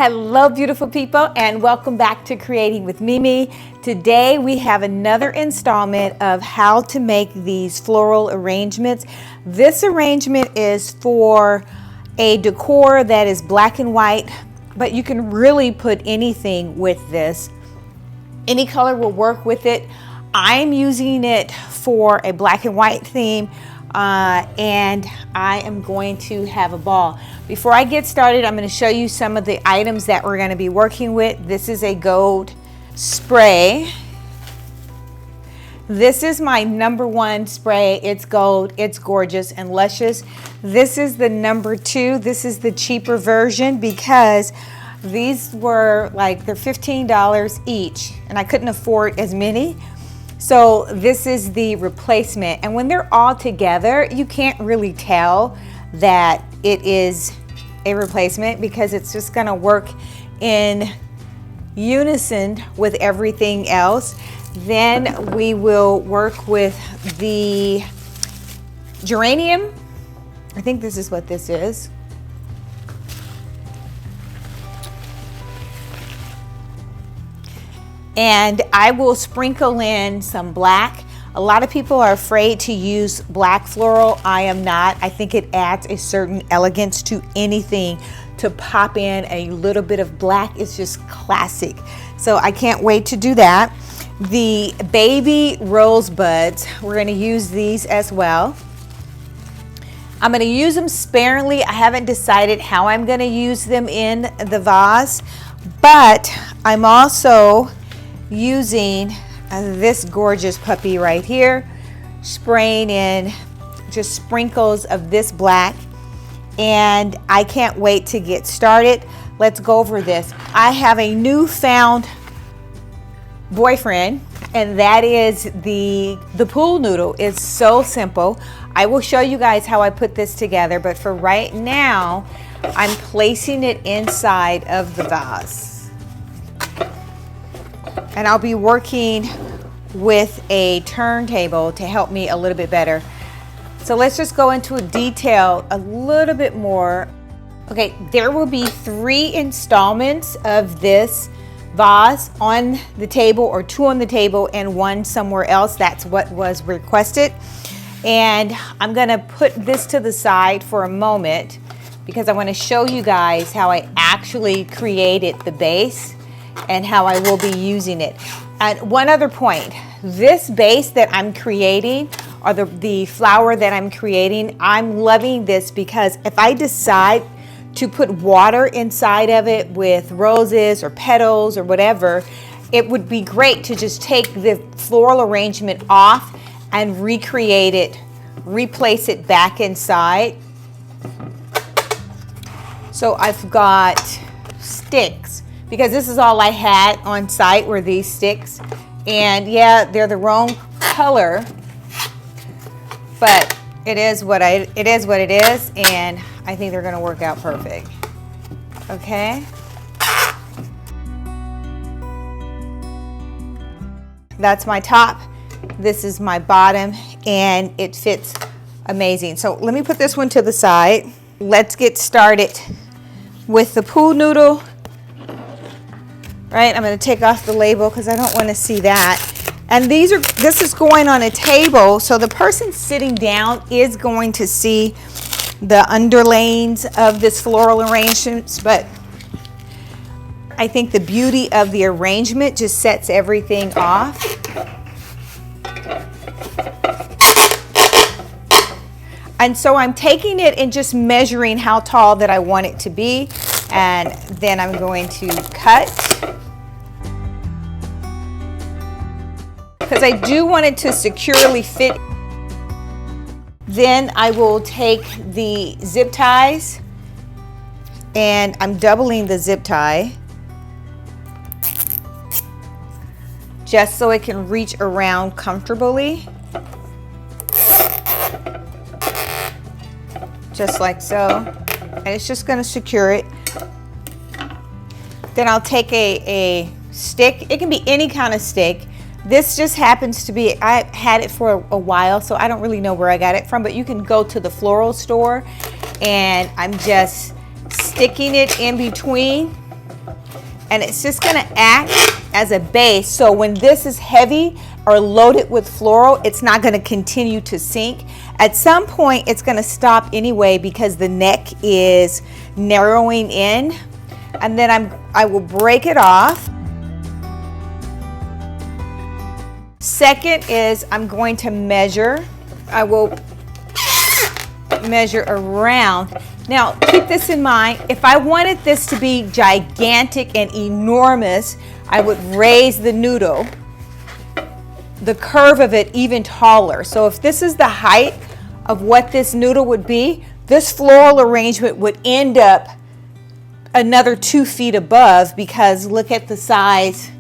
Hello beautiful people, and welcome back to Creating with Mimi. Today we have another installment of how to make these floral arrangements. This arrangement is for a decor that is black and white, but you can really put anything with this. Any color will work with it. I'm using it for a black and white theme, and I am going to have a ball. Before I get started, I'm going to show you some of the items that we're going to be working with. This is a gold spray. This is my number one spray. It's gold, it's gorgeous and luscious. This is the number two. This is the cheaper version because these were they're $15 each, and I couldn't afford as many. So this is the replacement, and when they're all together, you can't really tell that it is a replacement because it's just going to work in unison with everything else. Then we will work with the geranium. I think this is what this is. And I will sprinkle in some black. A lot of people are afraid to use black floral. I am not. I think it adds a certain elegance to anything. To pop in a little bit of black is just classic. So I can't wait to do that. The baby rosebuds, we're going to use these as well. I'm going to use them sparingly. I haven't decided how I'm going to use them in the vase, but I'm also using this gorgeous puppy right here, spraying in just sprinkles of this black, and I can't wait to get started. Let's go over this. I have a newfound boyfriend, and that is the pool noodle. It's so simple. I will show you guys how I put this together, but for right now I'm placing it inside of the vase. And I'll be working with a turntable to help me a little bit better. So let's just go into detail a little bit more. Okay, there will be 3 installments of this vase on the table, or 2 on the table and 1 somewhere else. That's what was requested. And I'm gonna put this to the side for a moment because I wanna show you guys how I actually created the base and how I will be using it. And one other point, this base that I'm creating, or the flower that I'm creating, I'm loving this because if I decide to put water inside of it with roses or petals or whatever, it would be great to just take the floral arrangement off and recreate it, replace it back inside. So I've got sticks, because this is all I had on site were these sticks. And yeah, they're the wrong color, but it is what it is, and I think they're gonna work out perfect. Okay. That's my top. This is my bottom, and it fits amazing. So let me put this one to the side. Let's get started with the pool noodle. Right, I'm going to take off the label because I don't want to see that. And this is going on a table, so the person sitting down is going to see the underlayings of this floral arrangements, but I think the beauty of the arrangement just sets everything off. And so I'm taking it and just measuring how tall that I want it to be, and then I'm going to cut. Because I do want it to securely fit. Then I will take the zip ties, and I'm doubling the zip tie just so it can reach around comfortably. Just like so. And it's just going to secure it. Then I'll take a stick. It can be any kind of stick. This just happens to be, I had it for a while, so I don't really know where I got it from, but you can go to the floral store, and I'm just sticking it in between And it's just gonna act as a base, so when this is heavy or loaded with floral, it's not gonna continue to sink. At some point, it's gonna stop anyway because the neck is narrowing in. And then I will break it off. Second is I'm going to measure. I will measure around. Now, keep this in mind. If I wanted this to be gigantic and enormous, I would raise the noodle, the curve of it even taller. So if this is the height of what this noodle would be, this floral arrangement would end up another 2 feet above, because look at the size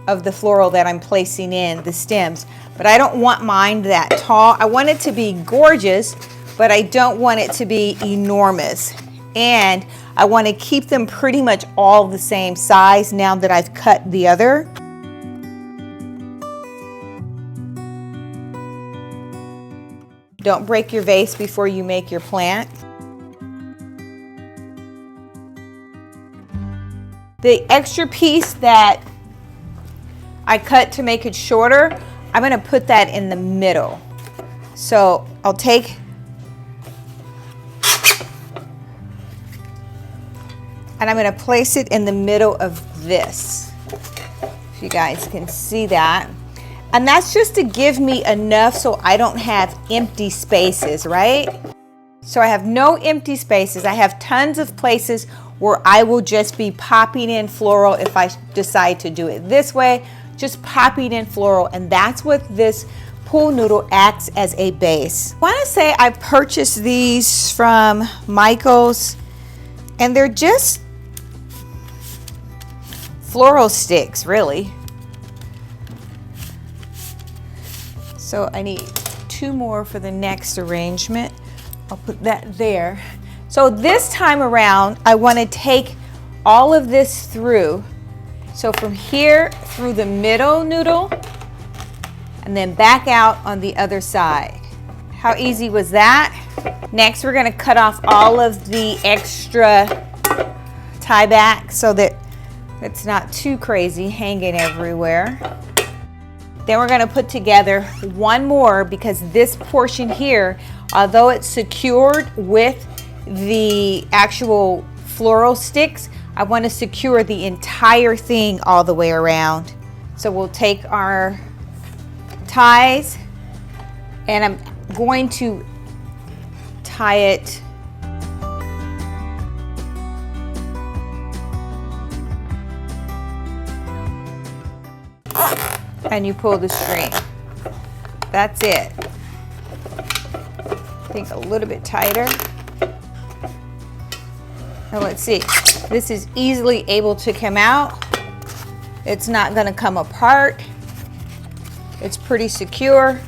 of the floral that I'm placing in, the stems. But I don't want mine that tall. I want it to be gorgeous, but I don't want it to be enormous. And I want to keep them pretty much all the same size now that I've cut the other. Don't break your vase before you make your plant. The extra piece that I cut to make it shorter, I'm going to put that in the middle. So I'll take and I'm going to place it in the middle of this, if you guys can see that. And that's just to give me enough so I don't have empty spaces, right? So I have no empty spaces. I have tons of places where I will just be popping in floral if I decide to do it this way, just popping in floral. And that's what this pool noodle acts as a base. I want to say I purchased these from Michael's, and they're just floral sticks, really. So I need 2 more for the next arrangement. I'll put that there. So this time around, I want to take all of this through. So from here through the middle noodle, and then back out on the other side. How easy was that? Next, we're going to cut off all of the extra tie back so that it's not too crazy hanging everywhere. Then we're going to put together one more, because this portion here, although it's secured with the actual floral sticks, I want to secure the entire thing all the way around. So we'll take our ties, and I'm going to tie it and you pull the string. That's it. I think a little bit tighter. Now let's see. This is easily able to come out. It's not going to come apart. It's pretty secure.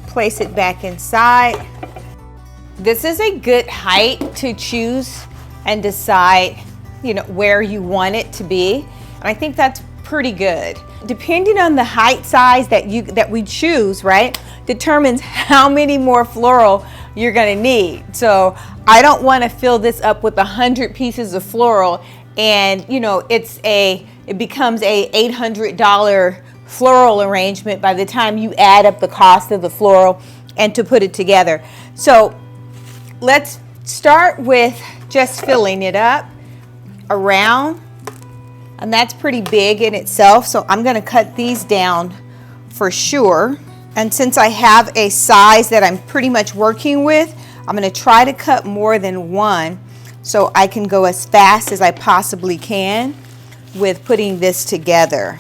Place it back inside. This is a good height to choose and decide, you know, where you want it to be. And I think that's pretty good. Depending on the height size that we choose, right, determines how many more floral you're gonna need. So I don't want to fill this up with 100 pieces of floral, and you know, it becomes a $800 floral arrangement by the time you add up the cost of the floral and to put it together. So let's start with just filling it up around. And that's pretty big in itself, so I'm going to cut these down for sure. And since I have a size that I'm pretty much working with, I'm going to try to cut more than one so I can go as fast as I possibly can with putting this together.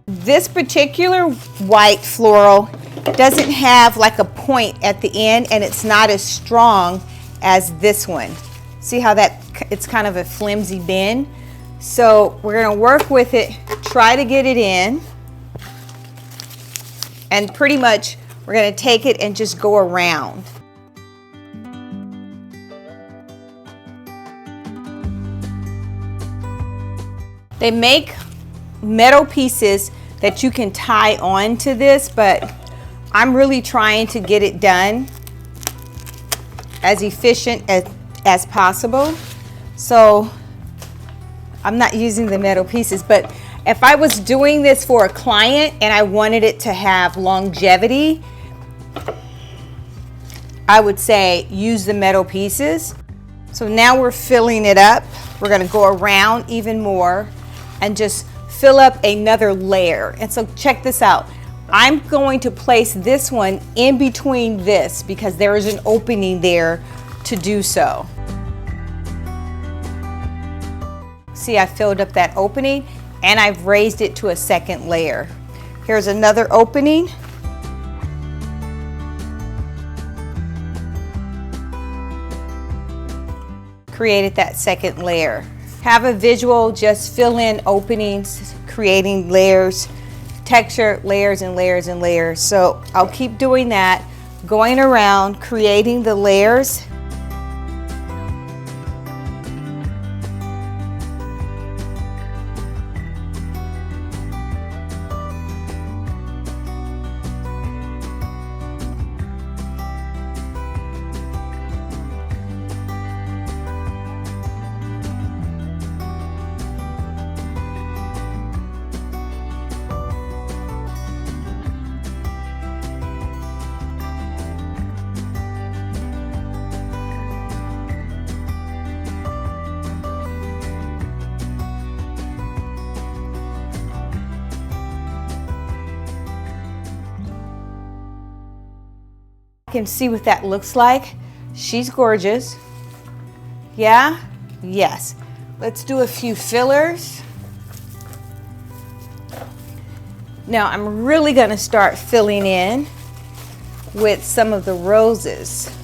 This particular white floral doesn't have like a point at the end, and it's not as strong as this one. See how that it's kind of a flimsy bend? So we're going to work with it, try to get it in, and pretty much we're going to take it and just go around. They make metal pieces that you can tie on to this, but I'm really trying to get it done as efficient as possible. So I'm not using the metal pieces, but if I was doing this for a client and I wanted it to have longevity, I would say use the metal pieces. So now we're filling it up. We're gonna go around even more and just fill up another layer. And so check this out. I'm going to place this one in between this because there is an opening there to do so. See, I filled up that opening and I've raised it to a second layer. Here's another opening. Created that second layer. Have a visual, just fill in openings, creating layers, texture, layers and layers and layers. So I'll keep doing that, going around, creating the layers. Can see what that looks like. She's gorgeous. Yeah? Yes. Let's do a few fillers. Now I'm really gonna start filling in with some of the roses.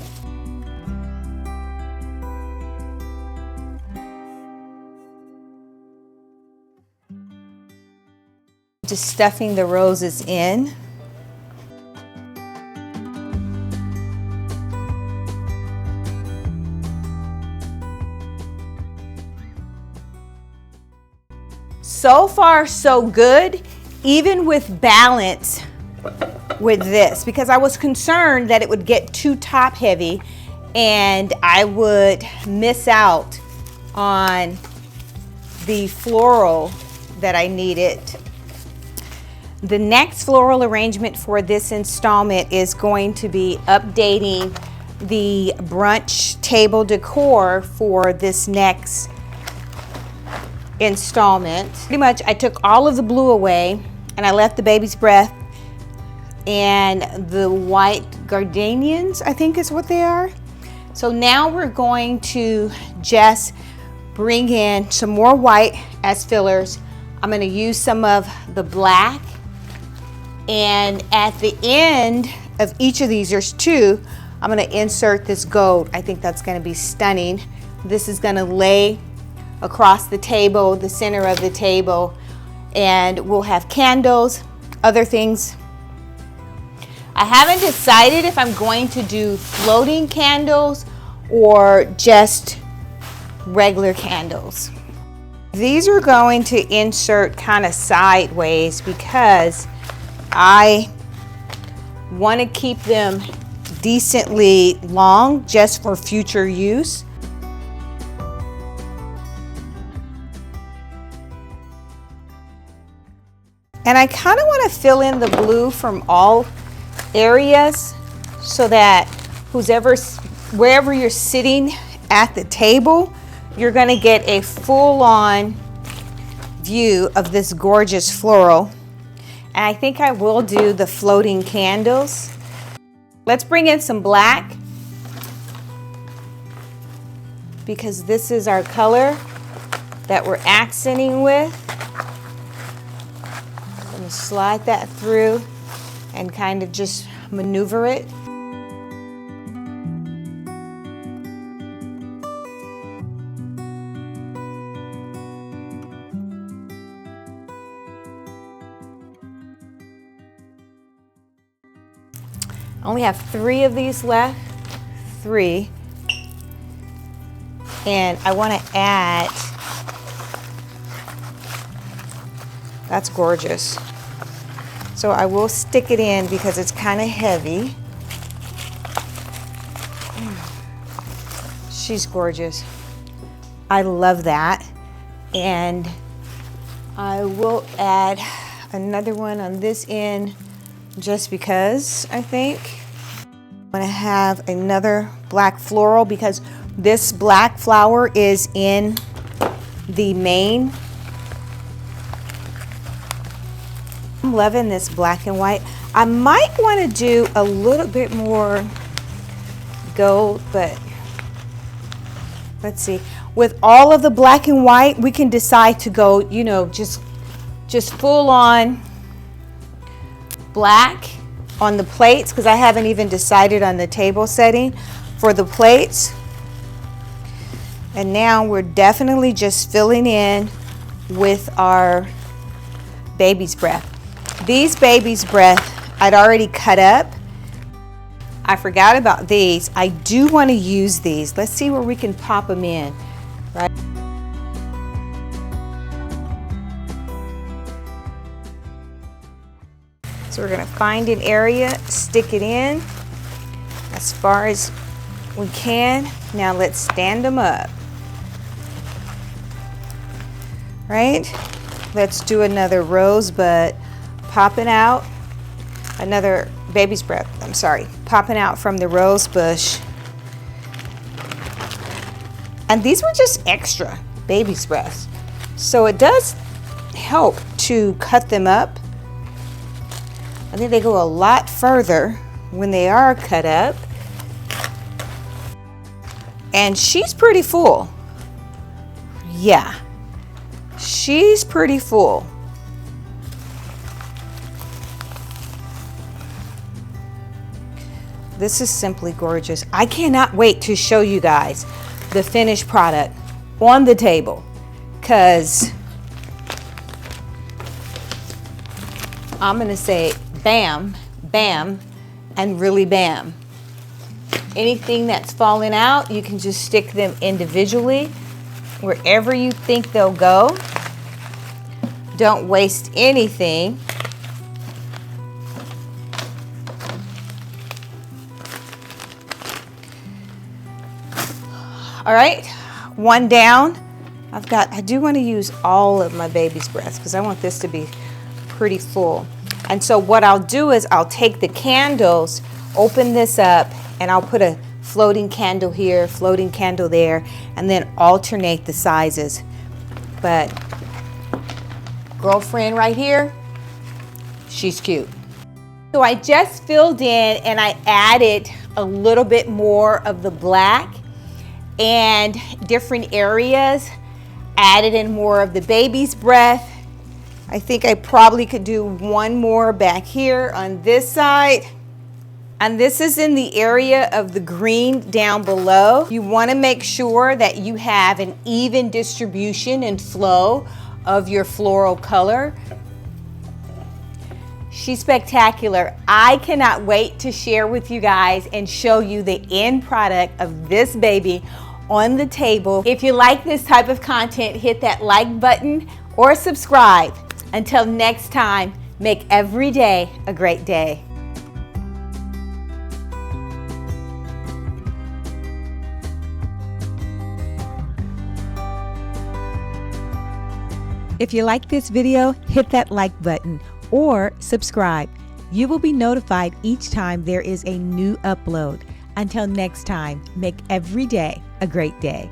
Just stuffing the roses in. So far, so good, even with balance with this, because I was concerned that it would get too top heavy and I would miss out on the floral that I needed. The next floral arrangement for this installment is going to be updating the brunch table decor for this next installment. Pretty much I took all of the blue away and I left the baby's breath and the white gardenias, I think is what they are. So now we're going to just bring in some more white as fillers. I'm going to use some of the black, and at the end of each of these, there's two, I'm going to insert this gold. I think that's going to be stunning. This is going to lay across the table, the center of the table, and we'll have candles, other things. I haven't decided if I'm going to do floating candles or just regular candles. These are going to insert kind of sideways because I want to keep them decently long just for future use. And I kind of want to fill in the blue from all areas so that wherever you're sitting at the table, you're going to get a full-on view of this gorgeous floral. And I think I will do the floating candles. Let's bring in some black because this is our color that we're accenting with. Slide that through and kind of just maneuver it. I only have 3 of these left, 3. And I want to add, that's gorgeous. So I will stick it in because it's kind of heavy. She's gorgeous. I love that. And I will add another one on this end just because I think I'm gonna have another black floral because this black flower is in the main. I'm loving this black and white. I might want to do a little bit more gold, but let's see. With all of the black and white, we can decide to go, you know, just full on black on the plates because I haven't even decided on the table setting for the plates. And now we're definitely just filling in with our baby's breath. These baby's breath I'd already cut up. I forgot about these. I do want to use these. Let's see where we can pop them in, right? So we're going to find an area, stick it in as far as we can. Now let's stand them up. Right? Let's do another rosebud popping out. Another baby's breath, I'm sorry, popping out from the rose bush. And these were just extra baby's breaths. So it does help to cut them up. I think they go a lot further when they are cut up. And she's pretty full. Yeah, she's pretty full. This is simply gorgeous. I cannot wait to show you guys the finished product on the table because I'm gonna say bam, bam, and really bam. Anything that's falling out, you can just stick them individually wherever you think they'll go. Don't waste anything. All right, one down. I do want to use all of my baby's breaths because I want this to be pretty full. And so what I'll do is I'll take the candles, open this up, and I'll put a floating candle here, floating candle there, and then alternate the sizes. But girlfriend right here, she's cute. So I just filled in and I added a little bit more of the black and different areas, added in more of the baby's breath. I think I probably could do one more back here on this side. And this is in the area of the green down below. You want to make sure that you have an even distribution and flow of your floral color. She's spectacular. I cannot wait to share with you guys and show you the end product of this baby on the table. If you like this type of content, hit that like button or subscribe. Until next time, make every day a great day. If you like this video, hit that like button or subscribe. You will be notified each time there is a new upload. Until next time, make every day a great day.